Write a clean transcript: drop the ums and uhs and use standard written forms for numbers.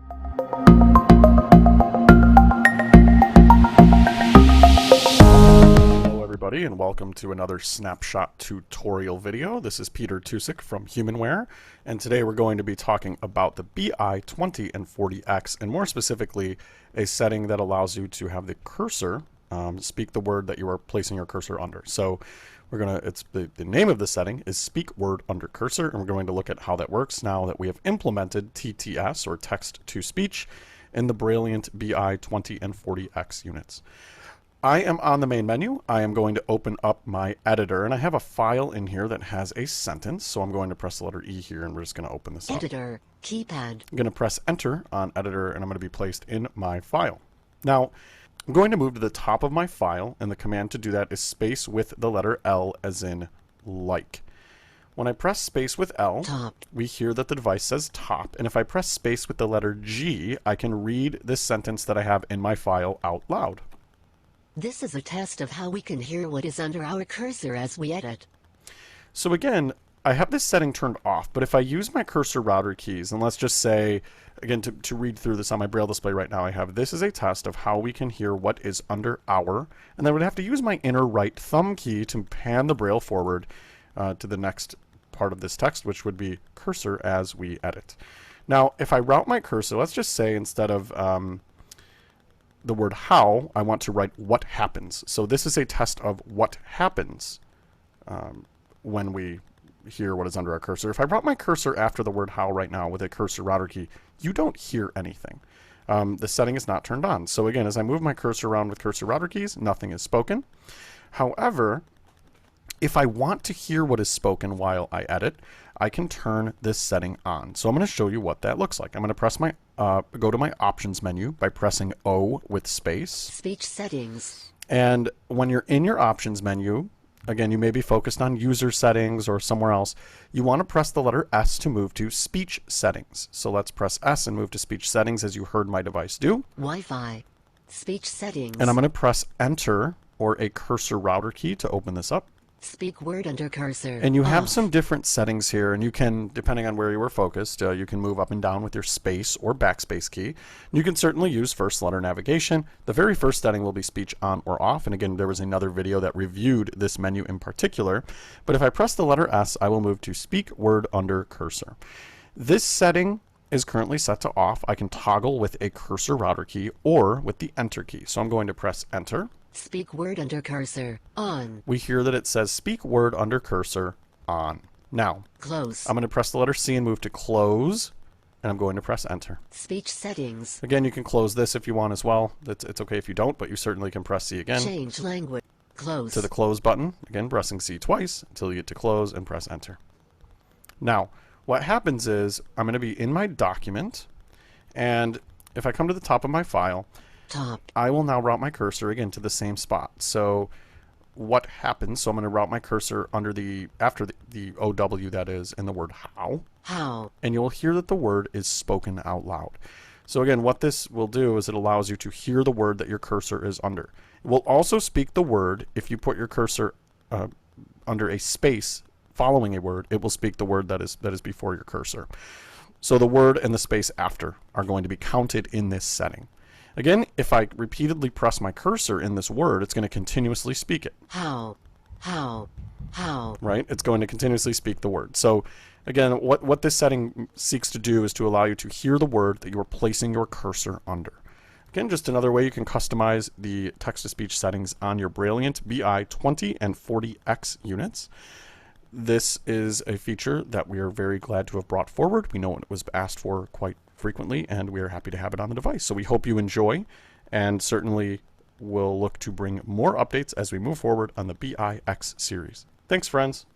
Hello everybody and welcome to another snapshot tutorial video. This is Peter Tusik from Humanware, and today we're going to be talking about the BI 20 and 40X, and more specifically a setting that allows you to have the cursor speak the word that you are placing your cursor under. So we're gonna, the name of the setting is speak word under cursor, and we're going to look at how that works now that we have implemented TTS, or text to speech, in the Brailliant BI 20 and 40X units. I am on the main menu. I am going to open up my editor, and I have a file in here that has a sentence, so I'm going to press the letter E here, and we're just going to open this up. Editor, keypad. I'm going to press enter on editor, and I'm going to be placed in my file. Now, I'm going to move to the top of my file, and the command to do that is space with the letter L as in like. When I press space with L, Top. we hear that the device says top, and if I press space with the letter G, I can read this sentence that I have in my file out loud. This is a test of how we can hear what is under our cursor as we edit. So again, I have this setting turned off, but if I use my cursor router keys, and let's just say, again, to read through this on my Braille display right now, I have this is a test of how we can hear what is under our, and then I would have to use my inner right thumb key to pan the Braille forward to the next part of this text, which would be cursor as we edit. Now, if I route my cursor, let's just say instead of the word how, I want to write what happens. So this is a test of what happens when we hear what is under our cursor. If I brought my cursor after the word how right now with a cursor router key, you don't hear anything. The setting is not turned on. So again, as I move my cursor around with cursor router keys, nothing is spoken. However, if I want to hear what is spoken while I edit, I can turn this setting on. So I'm going to show you what that looks like. I'm going to press my go to my options menu by pressing O with space. Speech settings. And when you're in your options menu, again, you may be focused on user settings or somewhere else. You want to press the letter S to move to speech settings. So let's press S and move to speech settings as you heard my device do. Wi-Fi. Speech settings. And I'm going to press enter or a cursor router key to open this up. Speak word under cursor. And you have off. some different settings here, and you can, depending on where you were focused, you can move up and down with your space or backspace key. You can certainly use first letter navigation. The very first setting will be speech on or off, and again, there was another video that reviewed this menu in particular. But if I press the letter S, I will move to speak word under cursor. This setting is currently set to off. I can toggle with a cursor router key or with the enter key. So I'm going to press enter. Speak word under cursor. On. We hear that it says speak word under cursor on. Now, Close. I'm going to press the letter C and move to close, and I'm going to press enter. Speech settings. Again, you can close this if you want as well. It's okay if you don't, but you certainly can press C again. Change language. Close. To the close button. Again, pressing C twice until you get to close and press enter. Now, what happens is I'm going to be in my document, and if I come to the top of my file, Top. I will now route my cursor again to the same spot. So what happens, so I'm going to route my cursor under after the OW, that is, in the word how. How. And you'll hear that the word is spoken out loud. So again, what this will do is it allows you to hear the word that your cursor is under. It will also speak the word if you put your cursor under a space following a word. It will speak the word that is before your cursor. So the word and the space after are going to be counted in this setting. Again, if I repeatedly press my cursor in this word, it's going to continuously speak it. How. How. How. Right? It's going to continuously speak the word. So again, what this setting seeks to do is to allow you to hear the word that you are placing your cursor under. Again, just another way you can customize the text-to-speech settings on your Brailliant BI 20 and 40X units. This is a feature that we are very glad to have brought forward. We know it was asked for quite frequently, and we are happy to have it on the device. So we hope you enjoy, and certainly we'll look to bring more updates as we move forward on the BIX series. Thanks, friends.